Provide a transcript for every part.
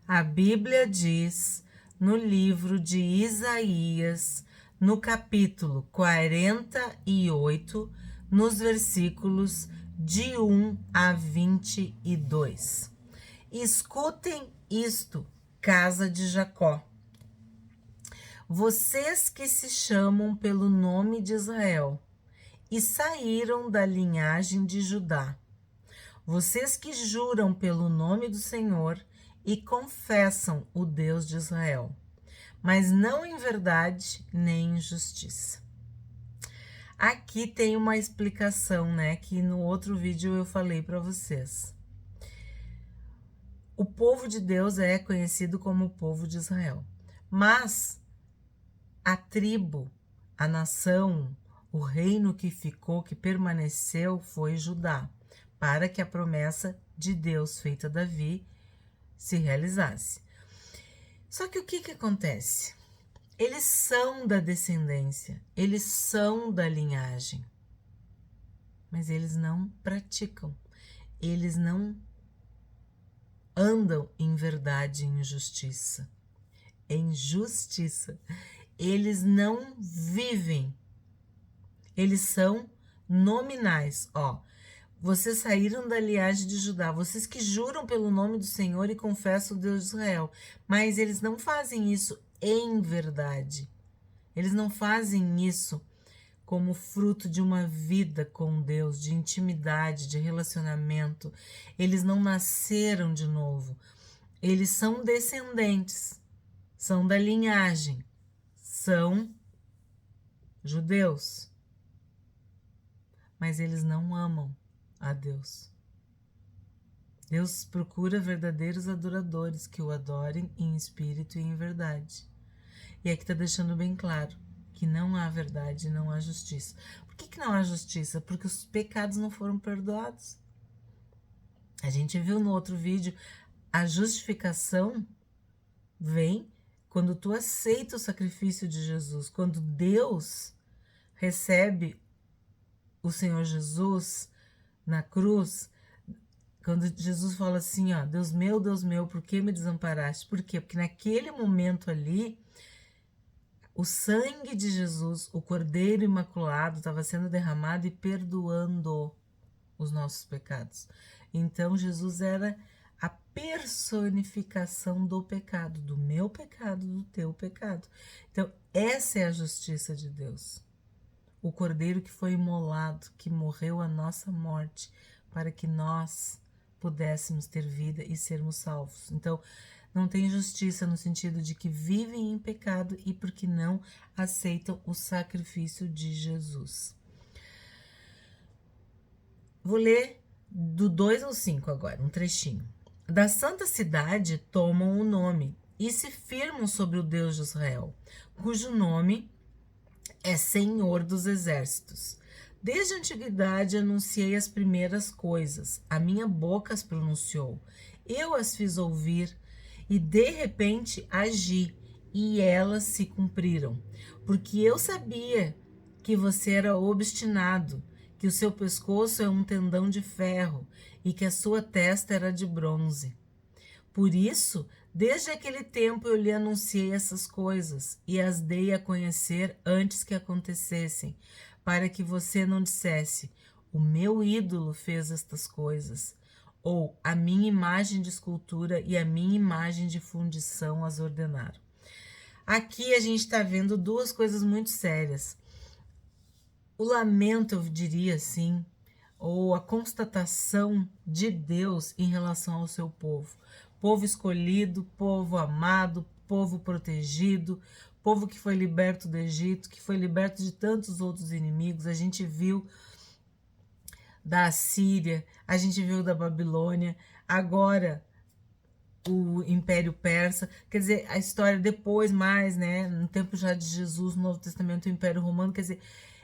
A Bíblia diz no livro de Isaías, no capítulo 48, nos versículos de 1 a 22. Escutem isto, casa de Jacó. Vocês que se chamam pelo nome de Israel e saíram da linhagem de Judá. Vocês que juram pelo nome do Senhor e confessam o Deus de Israel, mas não em verdade nem em justiça. Aqui tem uma explicação, né, que no outro vídeo eu falei para vocês. O povo de Deus é conhecido como o povo de Israel, mas a tribo, a nação, o reino que ficou, que permaneceu, foi Judá, para que a promessa de Deus feita a Davi se realizasse. Só que o que acontece? Eles são da descendência, eles são da linhagem, mas eles não praticam, eles não andam em verdade e em justiça. Em justiça. Eles não vivem, eles são nominais, ó. Vocês saíram da linhagem de Judá, vocês que juram pelo nome do Senhor e confessam o Deus de Israel, mas eles não fazem isso em verdade. Eles não fazem isso como fruto de uma vida com Deus, de intimidade, de relacionamento. Eles não nasceram de novo. Eles são descendentes, são da linhagem, são judeus, mas eles não amam a Deus. Deus procura verdadeiros adoradores que o adorem em espírito e em verdade. E aqui está deixando bem claro que não há verdade, não há justiça. Por que não há justiça? Porque os pecados não foram perdoados. A gente viu no outro vídeo, a justificação vem quando tu aceita o sacrifício de Jesus, quando Deus recebe o Senhor Jesus na cruz, quando Jesus fala assim, ó, Deus meu, por que me desamparaste? Por quê? Porque naquele momento ali, o sangue de Jesus, o Cordeiro Imaculado, estava sendo derramado e perdoando os nossos pecados. Então, Jesus era a personificação do pecado, do meu pecado, do teu pecado. Então, essa é a justiça de Deus. O Cordeiro que foi imolado, que morreu a nossa morte, para que nós pudéssemos ter vida e sermos salvos. Então, não tem justiça no sentido de que vivem em pecado e porque não aceitam o sacrifício de Jesus. Vou ler do 2 ao 5 agora, um trechinho. Da santa cidade tomam o nome e se firmam sobre o Deus de Israel, cujo nome é Senhor dos Exércitos. Desde a antiguidade anunciei as primeiras coisas, a minha boca as pronunciou, eu as fiz ouvir e de repente agi e elas se cumpriram, porque eu sabia que você era obstinado, que o seu pescoço é um tendão de ferro e que a sua testa era de bronze. Por isso, desde aquele tempo eu lhe anunciei essas coisas e as dei a conhecer antes que acontecessem, para que você não dissesse, o meu ídolo fez estas coisas, ou a minha imagem de escultura e a minha imagem de fundição as ordenaram. Aqui a gente está vendo duas coisas muito sérias. O lamento, eu diria assim, ou a constatação de Deus em relação ao seu povo. Povo escolhido, povo amado, povo protegido, povo que foi liberto do Egito, que foi liberto de tantos outros inimigos. A gente viu da Assíria, a gente viu da Babilônia, agora o Império Persa, quer dizer, a história depois mais, né, no tempo já de Jesus, no Novo Testamento, o Império Romano, quer dizer,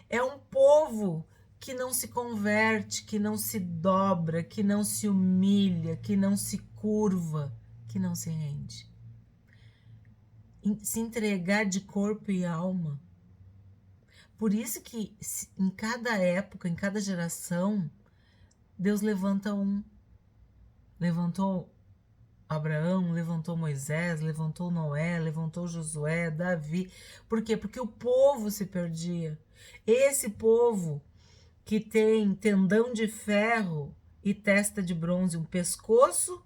é um povo que não se converte, que não se dobra, que não se humilha, que não se curva, que não se rende. Se entregar de corpo e alma. Por isso que em cada época, em cada geração, Deus levanta um. Levantou Abraão, levantou Moisés, levantou Noé, levantou Josué, Davi. Por quê? Porque o povo se perdia. Esse povo que tem tendão de ferro e testa de bronze, um pescoço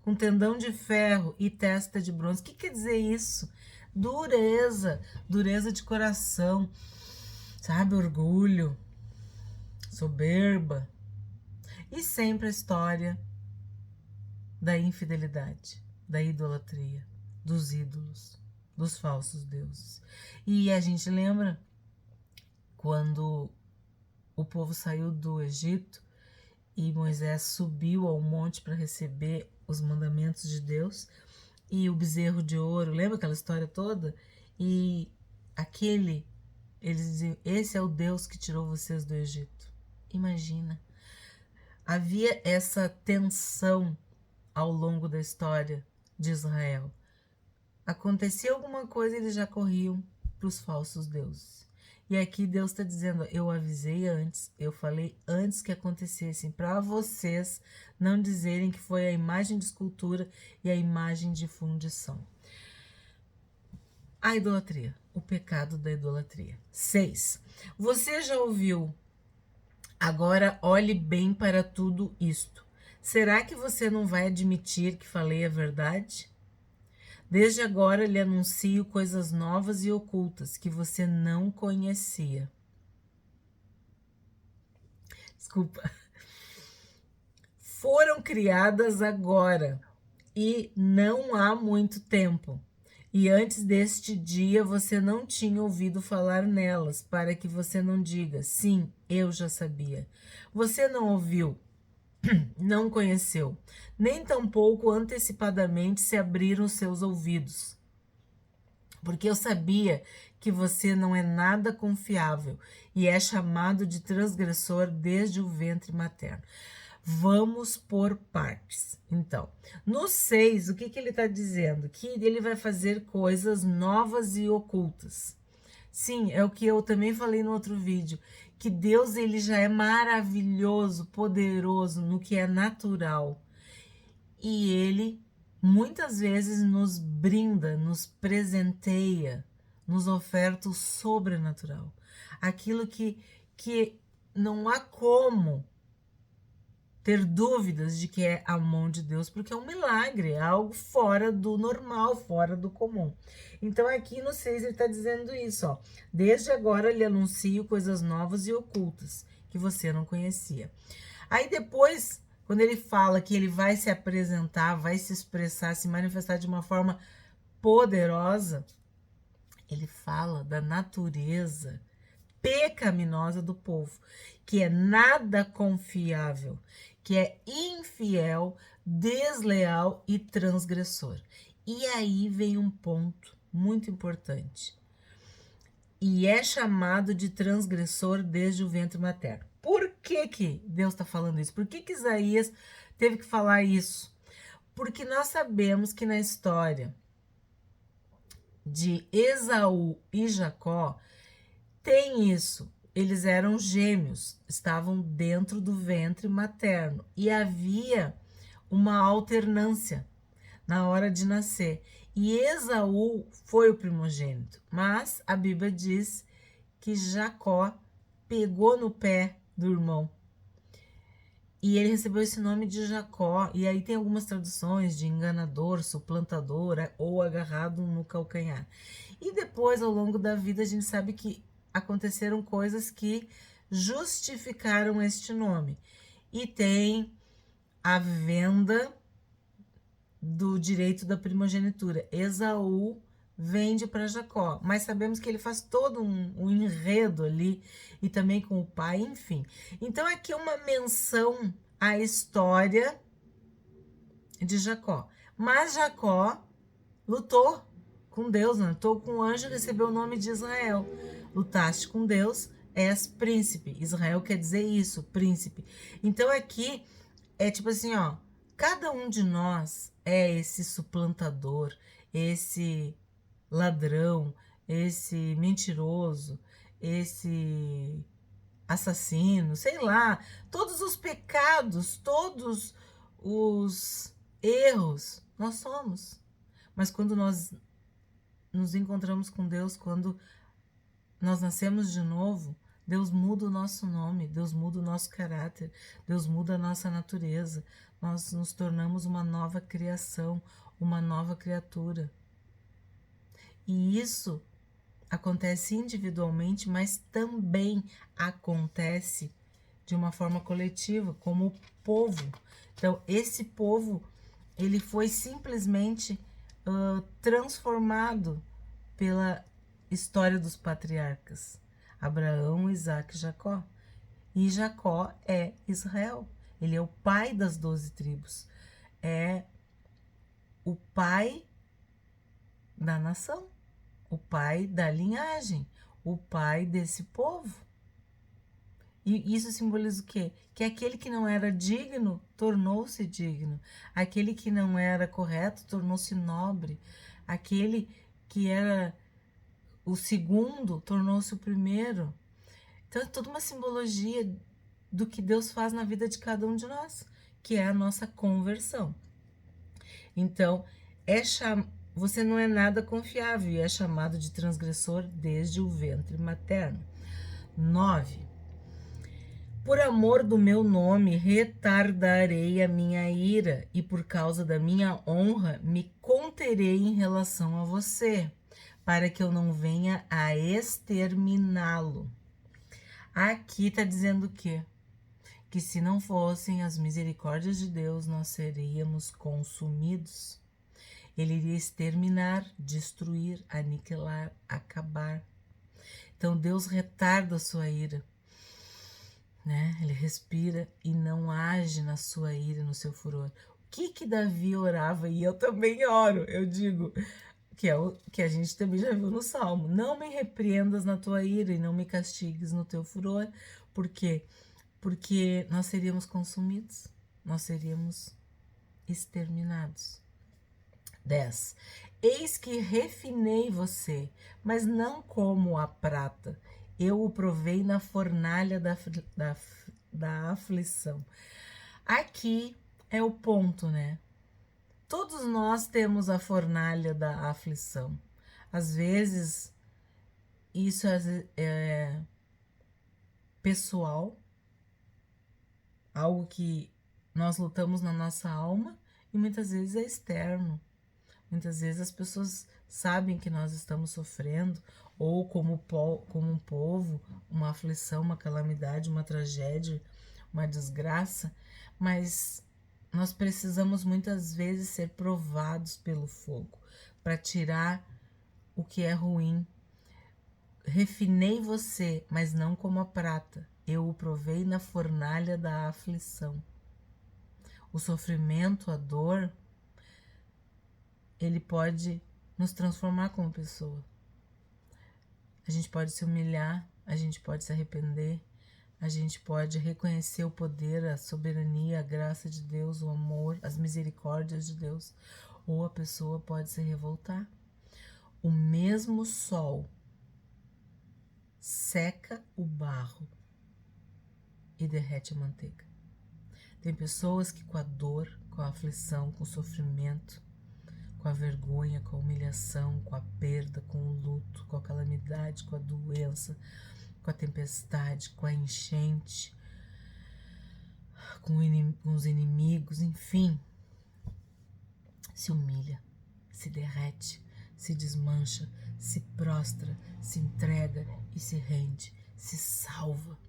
com tendão de ferro e testa de bronze. O que quer dizer isso? Dureza, dureza de coração, sabe? Orgulho, soberba. E sempre a história da infidelidade, da idolatria, dos ídolos, dos falsos deuses. E a gente lembra quando o povo saiu do Egito e Moisés subiu ao monte para receber os mandamentos de Deus, e o bezerro de ouro, lembra aquela história toda? E eles diziam, esse é o Deus que tirou vocês do Egito. Imagina, havia essa tensão ao longo da história de Israel. Acontecia alguma coisa, eles já corriam para os falsos deuses. E aqui Deus está dizendo, eu avisei antes, eu falei antes que acontecessem, para vocês não dizerem que foi a imagem de escultura e a imagem de fundição. A idolatria, o pecado da idolatria. 6. Você já ouviu? Agora olhe bem para tudo isto. Será que você não vai admitir que falei a verdade? Desde agora lhe anuncio coisas novas e ocultas que você não conhecia. Desculpa. Foram criadas agora e não há muito tempo. E antes deste dia você não tinha ouvido falar nelas, para que você não diga, sim, eu já sabia. Você não ouviu, não conheceu, nem tampouco antecipadamente se abriram seus ouvidos. Porque eu sabia que você não é nada confiável e é chamado de transgressor desde o ventre materno. Vamos por partes. Então, no 6, o que ele está dizendo? Que ele vai fazer coisas novas e ocultas. Sim, é o que eu também falei no outro vídeo, que Deus ele já é maravilhoso, poderoso no que é natural. E ele muitas vezes nos brinda, nos presenteia, nos oferta o sobrenatural. Aquilo que não há como ter dúvidas de que é a mão de Deus, porque é um milagre, é algo fora do normal, fora do comum. Então aqui no 6 ele está dizendo isso, ó. Desde agora lhe anuncio coisas novas e ocultas que você não conhecia. Aí depois, quando ele fala que ele vai se apresentar, vai se expressar, se manifestar de uma forma poderosa, ele fala da natureza pecaminosa do povo, que é nada confiável, que é infiel, desleal e transgressor. E aí vem um ponto muito importante. E é chamado de transgressor desde o ventre materno. Por que Deus está falando isso? Por que Isaías teve que falar isso? Porque nós sabemos que na história de Esaú e Jacó, tem isso, eles eram gêmeos, estavam dentro do ventre materno e havia uma alternância na hora de nascer. E Esaú foi o primogênito, mas a Bíblia diz que Jacó pegou no pé do irmão e ele recebeu esse nome de Jacó. E aí tem algumas traduções de enganador, suplantador ou agarrado no calcanhar. E depois, ao longo da vida, a gente sabe que aconteceram coisas que justificaram este nome. E tem a venda do direito da primogenitura. Esaú vende para Jacó, mas sabemos que ele faz todo um enredo ali, e também com o pai, enfim. Então aqui é uma menção à história de Jacó. Mas Jacó lutou com Deus, né? Lutou com o anjo e recebeu o nome de Israel. Lutaste com Deus, és príncipe. Israel quer dizer isso, príncipe. Então aqui é tipo assim, ó, cada um de nós é esse suplantador, esse ladrão, esse mentiroso, esse assassino, sei lá, todos os pecados, todos os erros, nós somos. Mas quando nós nos encontramos com Deus, quando nós nascemos de novo, Deus muda o nosso nome, Deus muda o nosso caráter, Deus muda a nossa natureza. Nós nos tornamos uma nova criação, uma nova criatura. E isso acontece individualmente, mas também acontece de uma forma coletiva, como o povo. Então, esse povo, ele foi simplesmente transformado pela história dos patriarcas, Abraão, Isaac e Jacó. E Jacó é Israel, ele é o pai das 12 tribos, é o pai da nação, o pai da linhagem, o pai desse povo. E isso simboliza o quê? Que aquele que não era digno tornou-se digno, aquele que não era correto tornou-se nobre, aquele que era o segundo tornou-se o primeiro. Então é toda uma simbologia do que Deus faz na vida de cada um de nós, que é a nossa conversão. Então, você não é nada confiável e é chamado de transgressor desde o ventre materno. 9. Por amor do meu nome, retardarei a minha ira, e por causa da minha honra, me conterei em relação a você, para que eu não venha a exterminá-lo. Aqui está dizendo o quê? Que se não fossem as misericórdias de Deus, nós seríamos consumidos. Ele iria exterminar, destruir, aniquilar, acabar. Então Deus retarda a sua ira, né? Ele respira e não age na sua ira, no seu furor. O que Davi orava, e eu também oro, eu digo, que é o que a gente também já viu no Salmo: não me repreendas na tua ira e não me castigues no teu furor. Por quê? Porque nós seríamos consumidos, nós seríamos exterminados. 10. Eis que refinei você, mas não como a prata. Eu o provei na fornalha da aflição. Aqui é o ponto, né? Todos nós temos a fornalha da aflição. Às vezes, isso é pessoal, algo que nós lutamos na nossa alma, e muitas vezes é externo. Muitas vezes as pessoas sabem que nós estamos sofrendo, ou como um povo, uma aflição, uma calamidade, uma tragédia, uma desgraça, mas nós precisamos muitas vezes ser provados pelo fogo para tirar o que é ruim. Refinei você, mas não como a prata. Eu o provei na fornalha da aflição. O sofrimento, a dor, ele pode nos transformar como pessoa. A gente pode se humilhar, a gente pode se arrepender, a gente pode reconhecer o poder, a soberania, a graça de Deus, o amor, as misericórdias de Deus, ou a pessoa pode se revoltar. O mesmo sol seca o barro e derrete a manteiga. Tem pessoas que com a dor, com a aflição, com o sofrimento, com a vergonha, com a humilhação, com a perda, com o luto, com a calamidade, com a doença, com a tempestade, com a enchente, com os inimigos, enfim, se humilha, se derrete, se desmancha, se prostra, se entrega e se rende, se salva.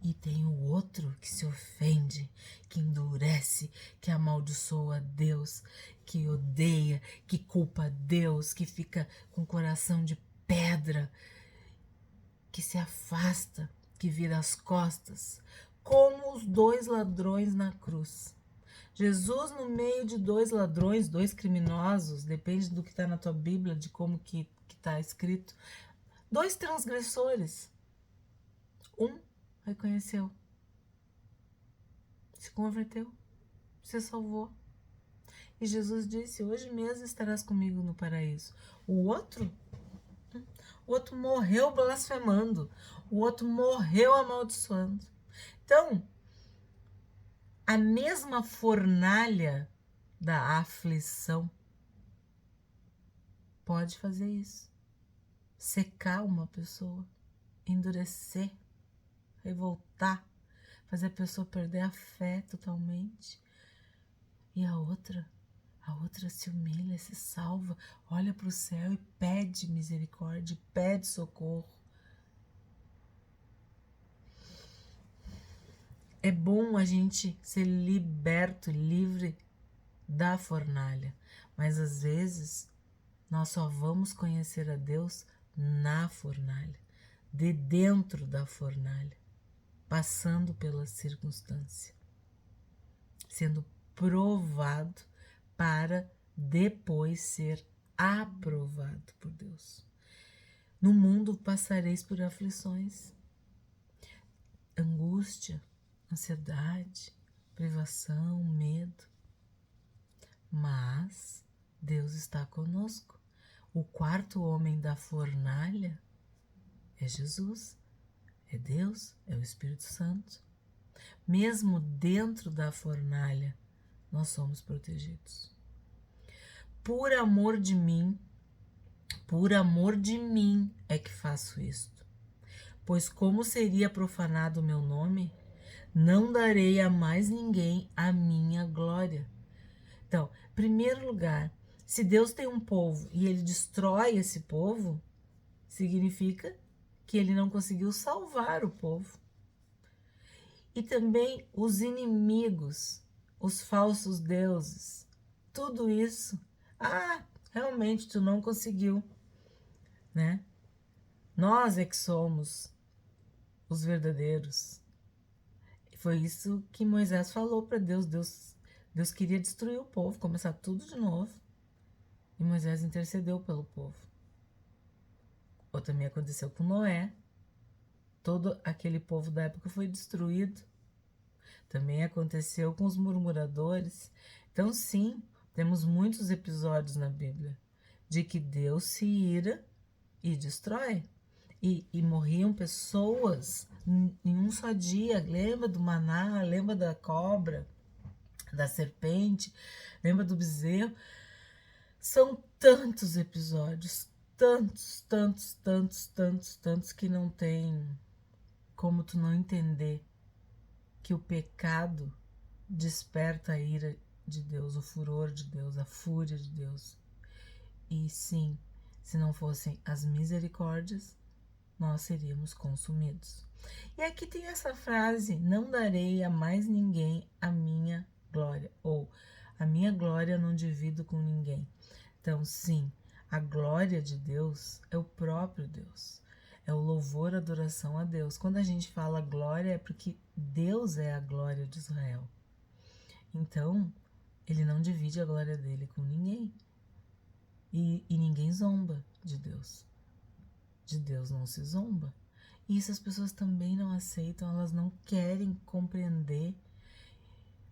E tem o outro que se ofende, que endurece, que amaldiçoa a Deus, que odeia, que culpa a Deus, que fica com o coração de pedra, que se afasta, que vira as costas, como os 2 ladrões na cruz. Jesus no meio de 2 ladrões, 2 criminosos, depende do que está na tua Bíblia, de como que está escrito, 2 transgressores. Um reconheceu, se converteu, se salvou. E Jesus disse: hoje mesmo estarás comigo no paraíso. O outro morreu blasfemando, o outro morreu amaldiçoando. Então, a mesma fornalha da aflição, pode fazer isso. Secar uma pessoa, endurecer, revoltar, fazer a pessoa perder a fé totalmente. E a outra se humilha, se salva, olha para o céu e pede misericórdia, pede socorro. É bom a gente ser liberto, livre da fornalha, mas às vezes nós só vamos conhecer a Deus na fornalha, de dentro da fornalha, passando pela circunstância, sendo provado para depois ser aprovado por Deus. No mundo passareis por aflições, angústia, ansiedade, privação, medo. Mas Deus está conosco. O quarto homem da fornalha é Jesus, é Deus, é o Espírito Santo. Mesmo dentro da fornalha, nós somos protegidos. Por amor de mim é que faço isto. Pois como seria profanado o meu nome, não darei a mais ninguém a minha glória. Então, em primeiro lugar, se Deus tem um povo e ele destrói esse povo, significa que ele não conseguiu salvar o povo. E também os inimigos, os falsos deuses, tudo isso. Realmente tu não conseguiu, né? Nós é que somos os verdadeiros. Foi isso que Moisés falou para Deus. Deus queria destruir o povo, começar tudo de novo. E Moisés intercedeu pelo povo. Ou também aconteceu com Noé. Todo aquele povo da época foi destruído. Também aconteceu com os murmuradores. Então, sim, temos muitos episódios na Bíblia de que Deus se ira e destrói. E morriam pessoas em um só dia. Lembra do maná, lembra da cobra, da serpente, lembra do bezerro. São tantos episódios, tantos, que não tem como tu não entender que o pecado desperta a ira de Deus, o furor de Deus, a fúria de Deus. E sim, se não fossem as misericórdias, nós seríamos consumidos. E aqui tem essa frase: não darei a mais ninguém a minha glória, ou a minha glória não divido com ninguém. Então, sim, a glória de Deus é o próprio Deus, é o louvor, a adoração a Deus. Quando a gente fala glória, é porque Deus é a glória de Israel. Então, ele não divide a glória dele com ninguém. E ninguém zomba de Deus. De Deus não se zomba. E isso as pessoas também não aceitam, elas não querem compreender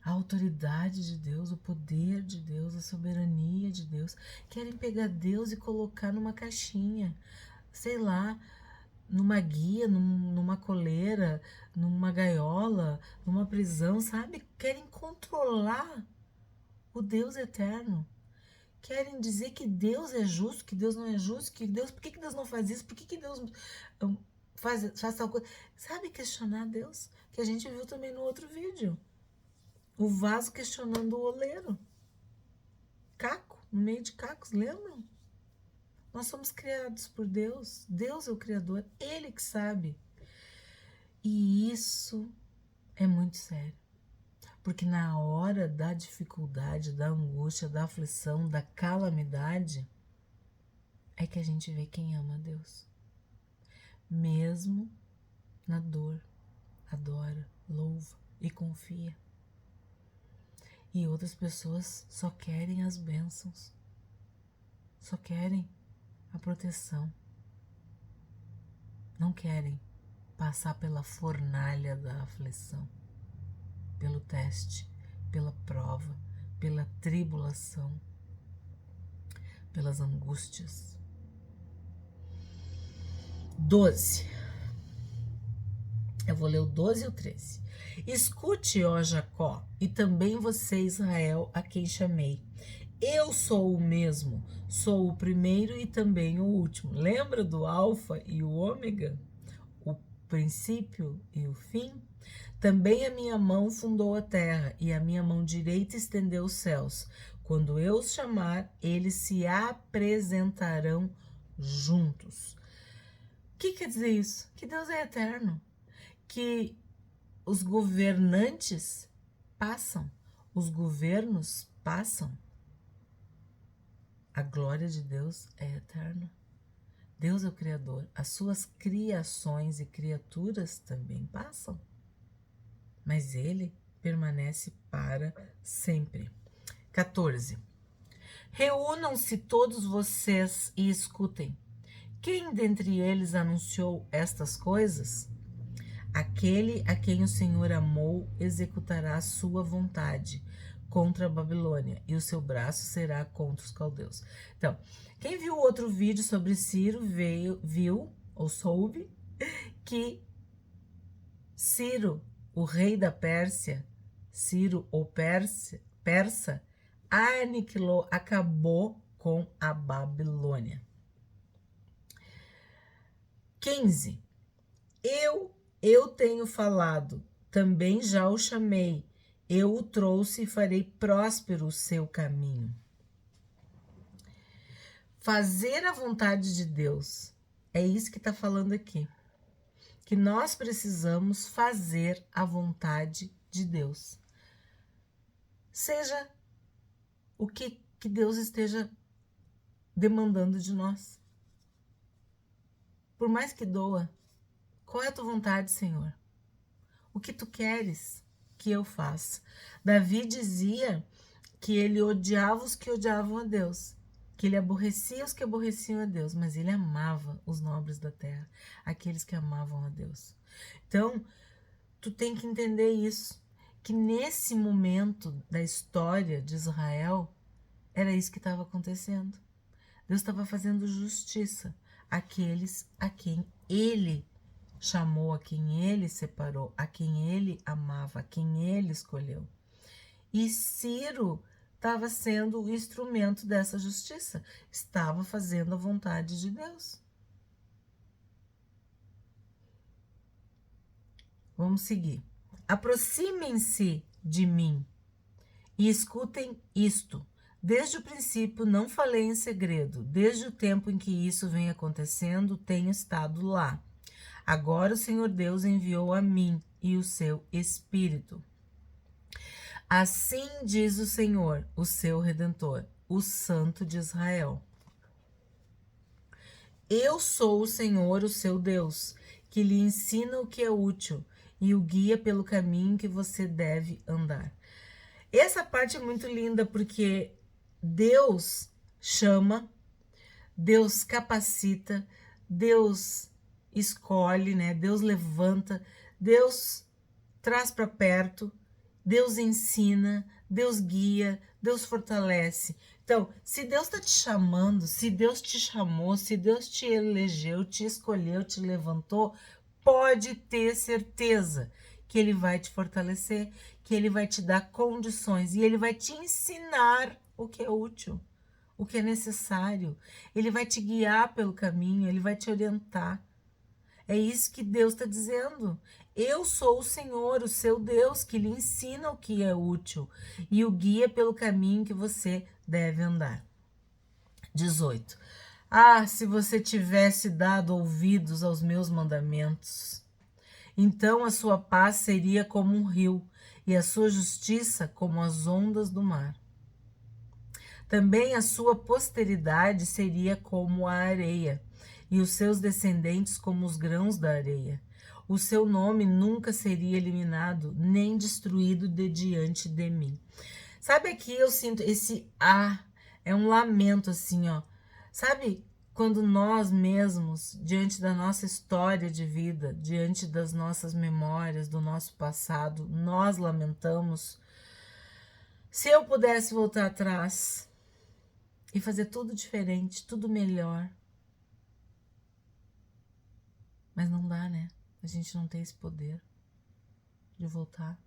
a autoridade de Deus, o poder de Deus, a soberania de Deus. Querem pegar Deus e colocar numa caixinha, sei lá, numa guia, numa coleira, numa gaiola, numa prisão, sabe? Querem controlar o Deus eterno. Querem dizer que Deus é justo, que Deus não é justo, que Deus, por que Deus não faz isso, por que Deus faz tal coisa? Sabe, questionar Deus, que a gente viu também no outro vídeo. O vaso questionando o oleiro. Caco, no meio de cacos, lembram? Nós somos criados por Deus. Deus é o Criador, Ele que sabe. E isso é muito sério. Porque na hora da dificuldade, da angústia, da aflição, da calamidade, é que a gente vê quem ama a Deus. Mesmo na dor, adora, louva e confia. E outras pessoas só querem as bênçãos, só querem a proteção. Não querem passar pela fornalha da aflição, pelo teste, pela prova, pela tribulação, pelas angústias. 12. Eu vou ler o 12 e o 13. Escute, ó Jacó, e também você, Israel, a quem chamei. Eu sou o mesmo, sou o primeiro e também o último. Lembra do alfa e o ômega? O princípio e o fim? Também a minha mão fundou a terra e a minha mão direita estendeu os céus. Quando eu os chamar, eles se apresentarão juntos. O que quer dizer isso? Que Deus é eterno, que os governantes passam, os governos passam. A glória de Deus é eterna. Deus é o Criador. As suas criações e criaturas também passam. Mas Ele permanece para sempre. 14. Reúnam-se todos vocês e escutem. Quem dentre eles anunciou estas coisas? Aquele a quem o Senhor amou executará a sua vontade contra a Babilônia, e o seu braço será contra os caldeus. Então, quem viu o outro vídeo sobre Ciro viu ou soube que Ciro, o rei da Pérsia, Ciro ou persa, aniquilou, acabou com a Babilônia. 15. Eu tenho falado, também já o chamei, eu o trouxe e farei próspero o seu caminho. Fazer a vontade de Deus, é isso que está falando aqui. Que nós precisamos fazer a vontade de Deus. Seja o que Deus esteja demandando de nós. Por mais que doa, qual é a tua vontade, Senhor? O que tu queres que eu faça? Davi dizia que ele odiava os que odiavam a Deus, que ele aborrecia os que aborreciam a Deus, mas ele amava os nobres da terra, aqueles que amavam a Deus. Então, tu tem que entender isso, que nesse momento da história de Israel, era isso que estava acontecendo. Deus estava fazendo justiça àqueles a quem ele chamou, a quem ele separou, a quem ele amava, a quem ele escolheu. E Ciro estava sendo o instrumento dessa justiça, estava fazendo a vontade de Deus. Vamos seguir. Aproximem-se de mim e escutem isto. Desde o princípio não falei em segredo, desde o tempo em que isso vem acontecendo, tenho estado lá. Agora o Senhor Deus enviou a mim e o seu Espírito. Assim diz o Senhor, o seu Redentor, o Santo de Israel. Eu sou o Senhor, o seu Deus, que lhe ensina o que é útil e o guia pelo caminho que você deve andar. Essa parte é muito linda porque Deus chama, Deus capacita, Deus escolhe, né? Deus levanta, Deus traz para perto, Deus ensina, Deus guia, Deus fortalece. Então, se Deus está te chamando, se Deus te chamou, se Deus te elegeu, te escolheu, te levantou, pode ter certeza que Ele vai te fortalecer, que Ele vai te dar condições e Ele vai te ensinar o que é útil, o que é necessário. Ele vai te guiar pelo caminho, Ele vai te orientar. É isso que Deus está dizendo. Eu sou o Senhor, o seu Deus, que lhe ensina o que é útil e o guia pelo caminho que você deve andar. 18. Ah, se você tivesse dado ouvidos aos meus mandamentos, então a sua paz seria como um rio e a sua justiça como as ondas do mar. Também a sua posteridade seria como a areia e os seus descendentes como os grãos da areia. O seu nome nunca seria eliminado, nem destruído de diante de mim. Sabe aqui eu sinto esse é um lamento assim, ó. Sabe quando nós mesmos, diante da nossa história de vida, diante das nossas memórias, do nosso passado, nós lamentamos. Se eu pudesse voltar atrás e fazer tudo diferente, tudo melhor. Mas não dá, né? A gente não tem esse poder de voltar.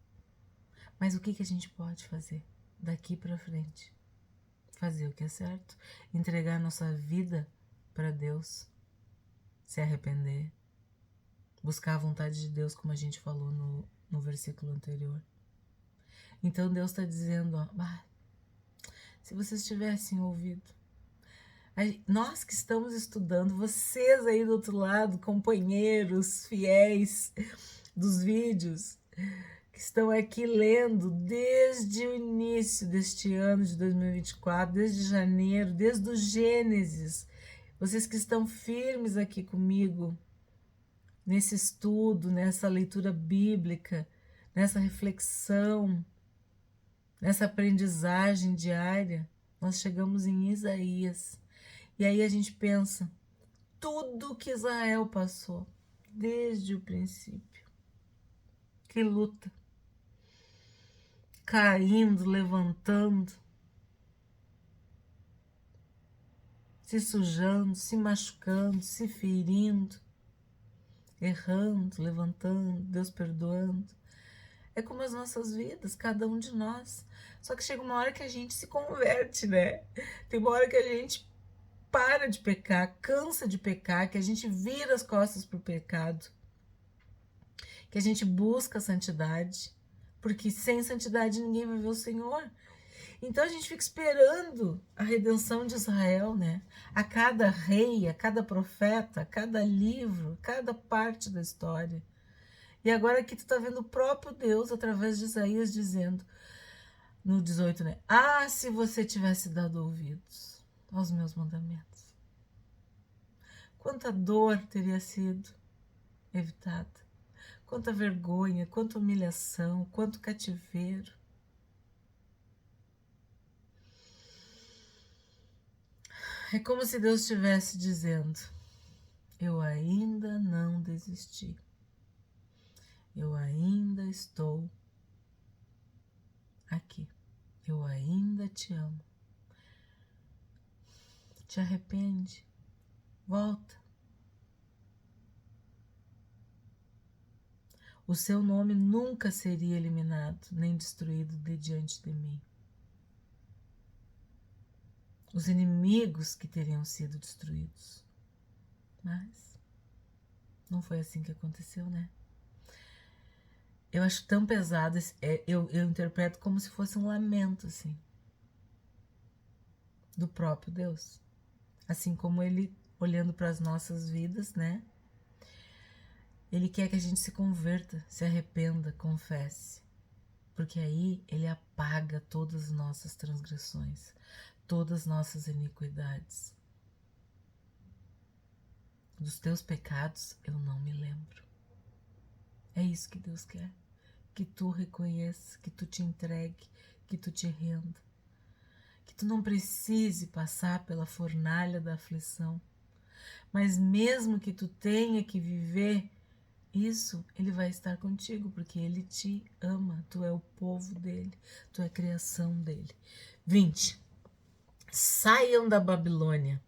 Mas o que a gente pode fazer daqui para frente? fazer o que é certo, entregar nossa vida para Deus, se arrepender, buscar a vontade de Deus, como a gente falou no versículo anterior. Então Deus está dizendo, ó, se vocês tivessem ouvido, nós que estamos estudando, vocês aí do outro lado, companheiros fiéis dos vídeos, que estão aqui lendo desde o início deste ano de 2024, desde janeiro, desde o Gênesis, vocês que estão firmes aqui comigo, nesse estudo, nessa leitura bíblica, nessa reflexão, nessa aprendizagem diária, nós chegamos em Isaías. E aí a gente pensa, tudo que Israel passou, desde o princípio. Que luta. Caindo, levantando, se sujando, se machucando, se ferindo, errando, levantando, Deus perdoando. É como as nossas vidas, cada um de nós. Só que chega uma hora que a gente se converte, né? Tem uma hora que a gente para de pecar, cansa de pecar, que a gente vira as costas pro pecado, que a gente busca a santidade, porque sem santidade ninguém vai ver o Senhor. Então a gente fica esperando a redenção de Israel, né? A cada rei, a cada profeta, a cada livro, cada parte da história. E agora aqui tu tá vendo o próprio Deus, através de Isaías, dizendo, no 18, né? Ah, se você tivesse dado ouvidos aos meus mandamentos. Quanta dor teria sido evitada. Quanta vergonha, quanta humilhação, quanto cativeiro. É como se Deus estivesse dizendo, eu ainda não desisti. Eu ainda estou aqui. Eu ainda te amo. Te arrepende. Volta. O seu nome nunca seria eliminado, nem destruído de diante de mim. Os inimigos que teriam sido destruídos. Mas não foi assim que aconteceu, né? Eu acho tão pesado, eu interpreto como se fosse um lamento, assim, do próprio Deus. Assim como ele, olhando para as nossas vidas, né? Ele quer que a gente se converta, se arrependa, confesse. Porque aí ele apaga todas as nossas transgressões, todas as nossas iniquidades. Dos teus pecados eu não me lembro. É isso que Deus quer. Que tu reconheça, que tu te entregue, que tu te renda. Que tu não precise passar pela fornalha da aflição. Mas mesmo que tu tenha que viver isso, ele vai estar contigo, porque ele te ama. Tu é o povo dele, tu é a criação dele. 20. Saiam da Babilônia.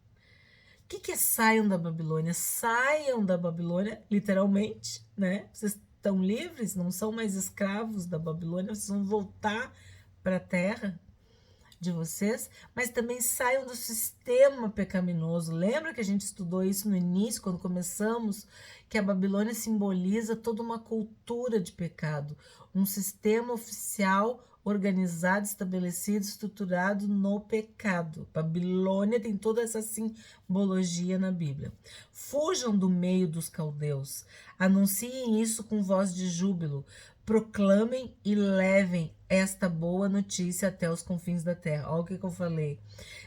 O que é saiam da Babilônia? Saiam da Babilônia, literalmente, né? Vocês estão livres, não são mais escravos da Babilônia, vocês vão voltar para a terra de vocês, mas também saiam do sistema pecaminoso. Lembra que a gente estudou isso no início, quando começamos, que a Babilônia simboliza toda uma cultura de pecado, um sistema oficial organizado, estabelecido, estruturado no pecado. Babilônia tem toda essa simbologia na Bíblia. Fujam do meio dos caldeus, anunciem isso com voz de júbilo, proclamem e levem esta boa notícia até os confins da terra. Olha o que eu falei.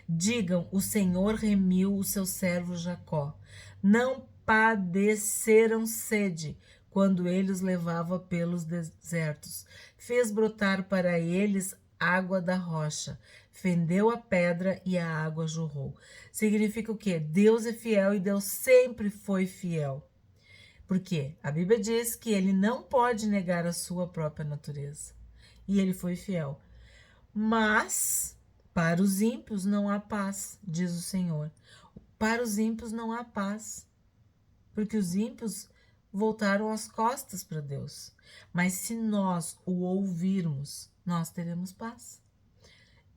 Digam, o Senhor remiu o seu servo Jacó. Não padeceram sede quando ele os levava pelos desertos. Fez brotar para eles água da rocha. Fendeu a pedra e a água jorrou. Significa o quê? Deus é fiel e Deus sempre foi fiel. Por quê? A Bíblia diz que ele não pode negar a sua própria natureza. E ele foi fiel. Mas para os ímpios não há paz, diz o Senhor. Para os ímpios não há paz. Porque os ímpios voltaram as costas para Deus. Mas se nós o ouvirmos, nós teremos paz.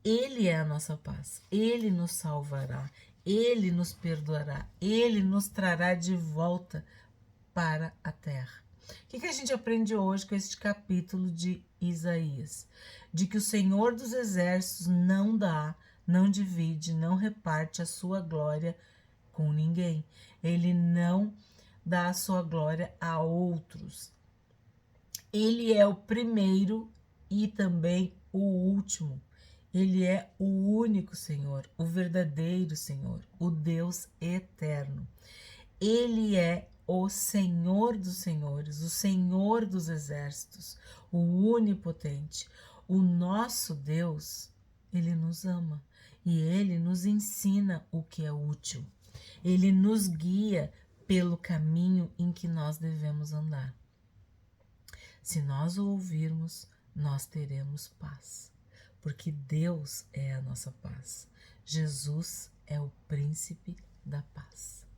Ele é a nossa paz, Ele nos salvará, Ele nos perdoará, Ele nos trará de volta para a terra. O que a gente aprende hoje com este capítulo de Isaías? De que o Senhor dos Exércitos não dá, não divide, não reparte a sua glória com ninguém. Ele não dá a sua glória a outros. Ele é o primeiro e também o último. Ele é o único Senhor, o verdadeiro Senhor, o Deus eterno. Ele é o Senhor dos senhores, o Senhor dos exércitos, o onipotente. O nosso Deus, ele nos ama e ele nos ensina o que é útil. Ele nos guia pelo caminho em que nós devemos andar. Se nós o ouvirmos, nós teremos paz, porque Deus é a nossa paz. Jesus é o príncipe da paz.